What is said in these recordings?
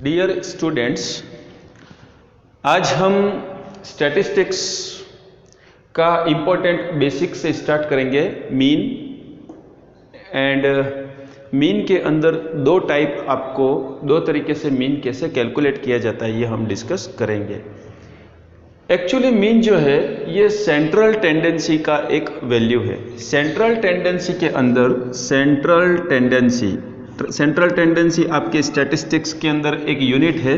Dear students, आज हम statistics का इम्पोर्टेंट बेसिक से स्टार्ट करेंगे। मीन एंड मीन के अंदर दो टाइप, आपको दो तरीके से मीन कैसे कैलकुलेट किया जाता है ये हम डिस्कस करेंगे। एक्चुअली मीन जो है ये सेंट्रल टेंडेंसी का एक वैल्यू है। सेंट्रल टेंडेंसी के अंदर सेंट्रल टेंडेंसी आपके स्टैटिस्टिक्स के अंदर एक यूनिट है,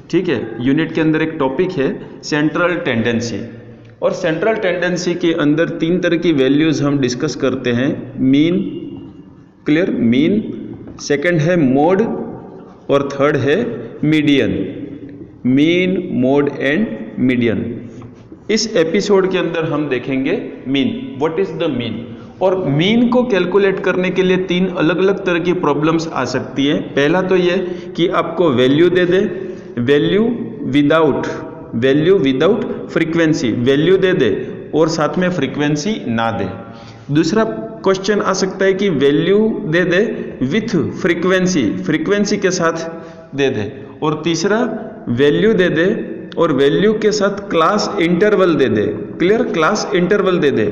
ठीक है। यूनिट के अंदर एक टॉपिक है सेंट्रल टेंडेंसी, और सेंट्रल टेंडेंसी के अंदर तीन तरह की वैल्यूज हम डिस्कस करते हैं। मीन, क्लियर, मीन, सेकंड है मोड, और थर्ड है median. Mean, mode and median. इस एपिसोड के अंदर हम देखेंगे mean, what is the mean. और मीन को कैलकुलेट करने के लिए तीन अलग अलग तरह की प्रॉब्लम्स आ सकती हैं। पहला तो ये कि आपको वैल्यू दे दे, वैल्यू विदाउट फ्रीक्वेंसी, वैल्यू दे दे और साथ में फ्रीक्वेंसी ना दे। दूसरा क्वेश्चन आ सकता है कि value they they with frequency, frequency के साथ दे दे। और तीसरा वैल्यू दे दे और वैल्यू के साथ क्लास इंटरवल दे दे, क्लियर, क्लास इंटरवल दे दे।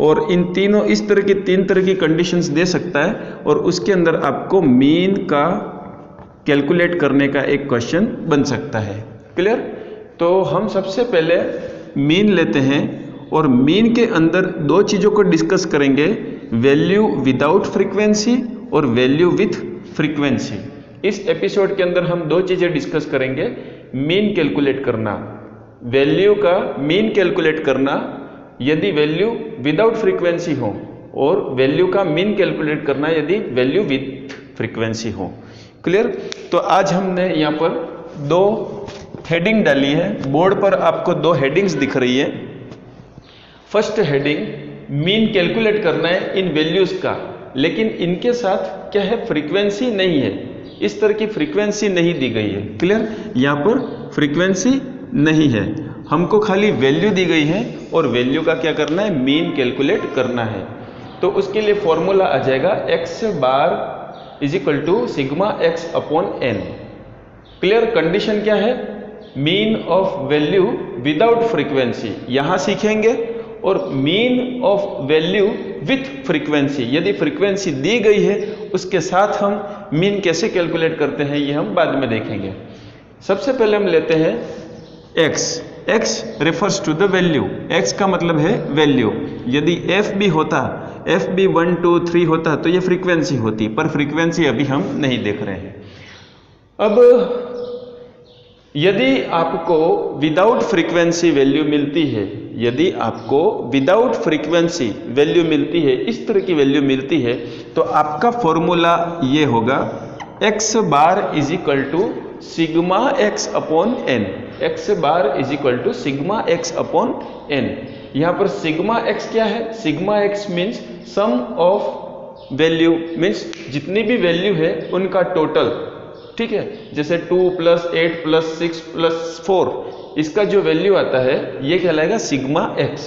और इन तीनों, इस तरह की तीन तरह की कंडीशंस दे सकता है, और उसके अंदर आपको मीन का कैलकुलेट करने का एक क्वेश्चन बन सकता है, क्लियर। तो हम सबसे पहले मीन लेते हैं, और मीन के अंदर दो चीज़ों को डिस्कस करेंगे, वैल्यू विदाउट फ्रीक्वेंसी और वैल्यू विथ फ्रीक्वेंसी। इस एपिसोड के अंदर हम दो चीज़ें डिस्कस करेंगे, मीन कैलकुलेट करना, वैल्यू का मीन कैलकुलेट करना यदि वैल्यू विदाउट फ्रीक्वेंसी हो, और वैल्यू का मीन कैलकुलेट करना यदि वैल्यू विथ फ्रीक्वेंसी हो, क्लियर। तो आज हमने यहाँ पर दो हेडिंग डाली है। बोर्ड पर आपको दो हेडिंग्स दिख रही है। फर्स्ट हेडिंग, मीन कैलकुलेट करना है इन वैल्यूज का, लेकिन इनके साथ क्या है, फ्रीक्वेंसी नहीं है। इस तरह की फ्रीक्वेंसी नहीं दी गई है, क्लियर। यहाँ पर फ्रीक्वेंसी नहीं है, हमको खाली वैल्यू दी गई है, और वैल्यू का क्या करना है, मीन कैलकुलेट करना है। तो उसके लिए फॉर्मूला आ जाएगा x bar is equal to sigma x upon n। Clear. Condition क्या है, mean of value without frequency यहां सीखेंगे, और mean of value with frequency, यदि फ्रीक्वेंसी दी गई है उसके साथ हम मीन कैसे कैलकुलेट करते हैं ये हम बाद में देखेंगे। सबसे पहले हम लेते हैं x refers to the value. x का मतलब है वैल्यू। यदि f भी होता, f भी 1 2 3 होता तो ये फ्रीक्वेंसी होती, पर फ्रीक्वेंसी अभी हम नहीं देख रहे हैं। अब यदि आपको विदाउट फ्रीक्वेंसी वैल्यू मिलती है, यदि आपको विदाउट फ्रीक्वेंसी वैल्यू मिलती है, इस तरह की वैल्यू मिलती है, तो आपका फॉर्मूला ये होगा x bar is equal to sigma x upon n। x bar is equal to sigma x upon n। यहाँ पर सिग्मा x क्या है, sigma x means sum of value, means जितनी भी वैल्यू है उनका टोटल, ठीक है। जैसे 2 + 8 + 6 + 4, इसका जो वैल्यू आता है ये कहलाएगा सिग्मा x।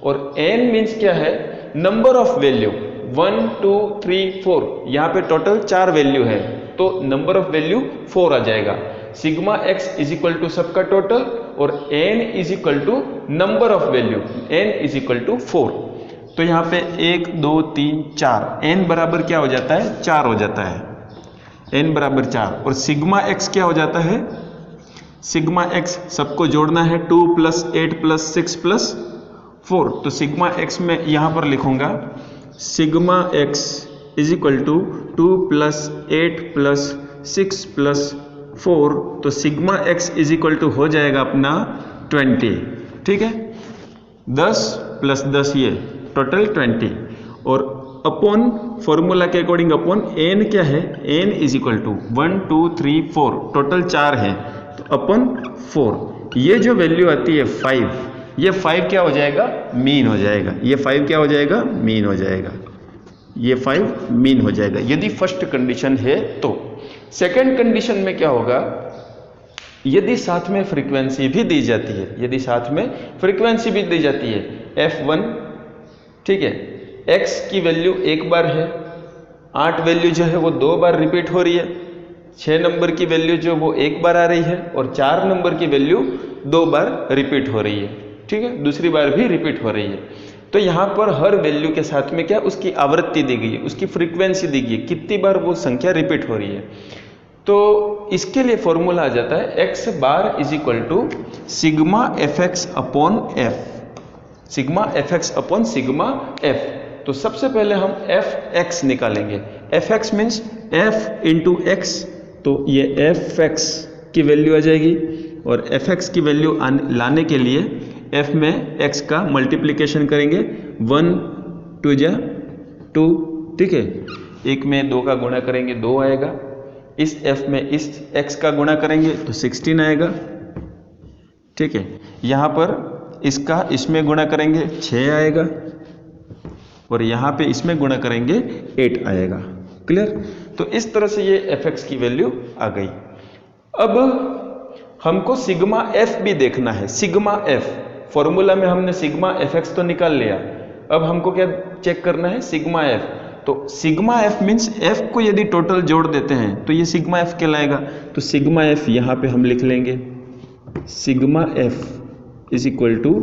और n मीन्स क्या है, नंबर ऑफ वैल्यू, 1 2 3 4, यहाँ पे टोटल 4 वैल्यू है, तो नंबर ऑफ वैल्यू 4 आ जाएगा। Sigma x is equal to सबका टोटल, और n is equal to number of value, n is equal to 4। तो यहाँ पे 1 2 3 4, n बराबर क्या हो जाता है, 4 हो जाता है, n बराबर 4। और सिग्मा x क्या हो जाता है, सिग्मा x सबको जोड़ना है, 2 + 8 + 6 + 4। तो सिग्मा x में यहाँ पर लिखूंगा sigma x is equal to 2 + 8 + 6 + 4। तो sigma x is equal to हो जाएगा अपना 20, ठीक है। 10 + 10 ये टोटल 20, और अपॉन फॉर्मूला के अकॉर्डिंग अपॉन n क्या है, n is equal to 1 2 3 4, total 4 है, तो अपॉन 4। ये जो वैल्यू आती है 5, ये 5 क्या हो जाएगा, मीन हो जाएगा। ये 5 क्या हो जाएगा, मीन हो जाएगा। ये 5 मीन हो जाएगा यदि फर्स्ट कंडीशन है तो। सेकंड कंडीशन में क्या होगा, यदि साथ में फ्रीक्वेंसी भी दी जाती है, यदि साथ में फ्रीक्वेंसी भी दी जाती है, f1, ठीक है, x की वैल्यू 1 बार है, 8 वैल्यू जो है वो 2 बार रिपीट हो रही है, 6 नंबर की वैल्यू जो वो एक बार आ रही है और 4 नंबर की वैल्यू 2 बार रिपीट हो रही है, ठीक है, दूसरी बार भी रिपीट हो रही है। तो यहाँ पर हर वैल्यू के साथ में क्या उसकी आवृत्ति दी गई है, उसकी फ्रीक्वेंसी दी गई है, कितनी बार वो संख्या रिपीट हो रही है। तो इसके लिए फॉर्मूला आ जाता है x bar is equal to sigma F X upon F, sigma F X upon sigma F. तो सबसे पहले हम एफ एक्स निकालेंगे। F X means F into X, तो ये एफ एक्स की वैल्यू आ जाएगी और एफ एक्स की वैल्यू लाने के लिए एफ में एक्स का मल्टीप्लिकेशन करेंगे, 1 2 जा 2, ठीक है, एक में 2 का गुणा करेंगे 2 आएगा, इस f में इस x का गुणा करेंगे तो 16 आएगा, ठीक है, यहाँ पर इसका इसमें गुणा करेंगे 6 आएगा और यहाँ पे इसमें गुणा करेंगे 8 आएगा। क्लियर? तो इस तरह से ये fx की वैल्यू आ गई। अब हमको सिग्मा f भी देखना है। सिग्मा f फॉर्मूला में हमने सिग्मा fx तो निकाल लिया, अब हमको क्या चेक करना है? Sigma f। तो सिग्मा एफ मीन्स एफ को यदि टोटल जोड़ देते हैं तो ये सिग्मा एफ कहलाएगा। तो सिग्मा एफ यहाँ पे हम लिख लेंगे, sigma F is equal to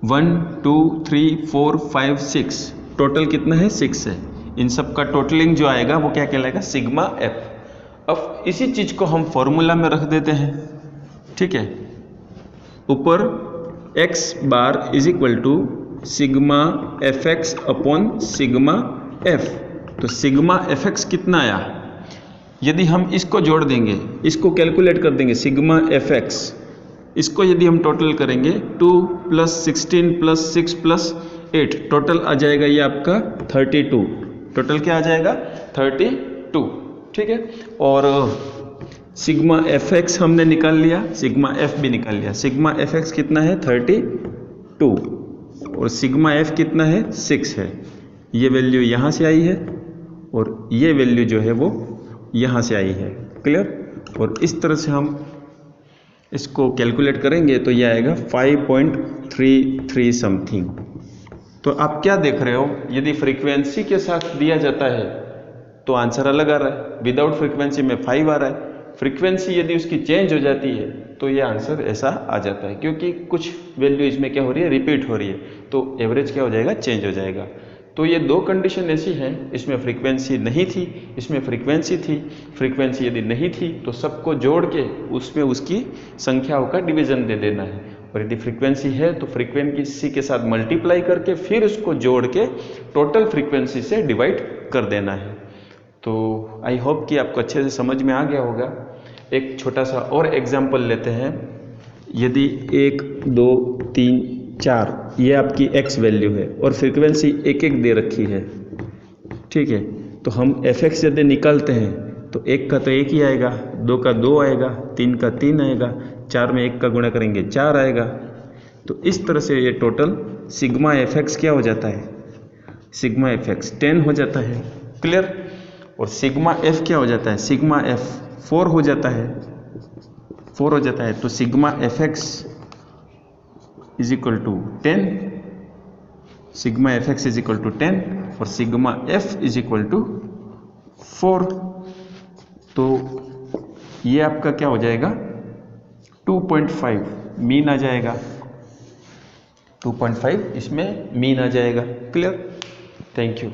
1 2 3 4 5 6, total कितना है? 6 है। इन सब का टोटलिंग जो आएगा वो क्या कहलाएगा? Sigma F. अब इसी चीज को हम फॉर्मूला में रख देते हैं, ठीक है, ऊपर X bar is equal to sigma F X upon sigma F. तो सिग्मा एफ एक्स कितना आया? यदि हम इसको जोड़ देंगे, इसको कैलकुलेट कर देंगे, सिग्मा एफ एक्स, इसको यदि हम टोटल करेंगे 2 + 16 + 6 + 8, टोटल आ जाएगा ये आपका 32। टोटल क्या आ जाएगा? 32, ठीक है। और सिग्मा एफ एक्स हमने निकाल लिया, सिग्मा एफ भी निकाल लिया। सिग्मा एफ एक्स कितना है? 32 और सिग्मा एफ कितना है? 6 है। ये वैल्यू यहाँ से आई है और ये वैल्यू जो है वो यहाँ से आई है। क्लियर? और इस तरह से हम इसको कैलकुलेट करेंगे तो ये आएगा 5.33 समथिंग। तो आप क्या देख रहे हो? यदि फ्रीक्वेंसी के साथ दिया जाता है तो आंसर अलग आ रहा है, विदाउट फ्रीक्वेंसी में 5 आ रहा है। फ्रीक्वेंसी यदि उसकी चेंज हो जाती है तो ये आंसर ऐसा आ जाता है, क्योंकि कुछ वैल्यू इसमें क्या हो रही है? रिपीट हो रही है, तो एवरेज क्या हो जाएगा? चेंज हो जाएगा। तो ये दो कंडीशन ऐसी हैं, इसमें फ्रीक्वेंसी नहीं थी, इसमें फ्रीक्वेंसी थी। फ्रीक्वेंसी यदि नहीं थी तो सबको जोड़ के उसमें उसकी संख्याओं का डिवीजन दे देना है, और यदि फ्रीक्वेंसी है तो फ्रीक्वेंसी के साथ मल्टीप्लाई करके फिर उसको जोड़ के टोटल फ्रीक्वेंसी से डिवाइड कर देना है। तो आई होप कि आपको अच्छे से समझ में आ गया होगा। एक छोटा सा और एग्जाम्पल लेते हैं। यदि 1 2 3 4 ये आपकी x वैल्यू है और फ्रीक्वेंसी 1 दे रखी है, ठीक है, तो हम fx यदि निकालते हैं तो 1 का तो 1 ही आएगा, 2 का 2 आएगा, 3 का 3 आएगा, 4 में 1 का गुणा करेंगे 4 आएगा। तो इस तरह से ये टोटल सिग्मा fx क्या हो जाता है? सिग्मा fx 10 हो जाता है। क्लियर? और सिग्मा f क्या हो जाता है? सिग्मा f 4 हो जाता है, 4 हो जाता है। तो sigma fx is equal to 10, sigma fx is equal to 10 और sigma f is equal to 4। तो ये आपका क्या हो जाएगा? 2.5 मीन आ जाएगा, 2.5 इसमें मीन आ जाएगा। क्लियर? Thank you.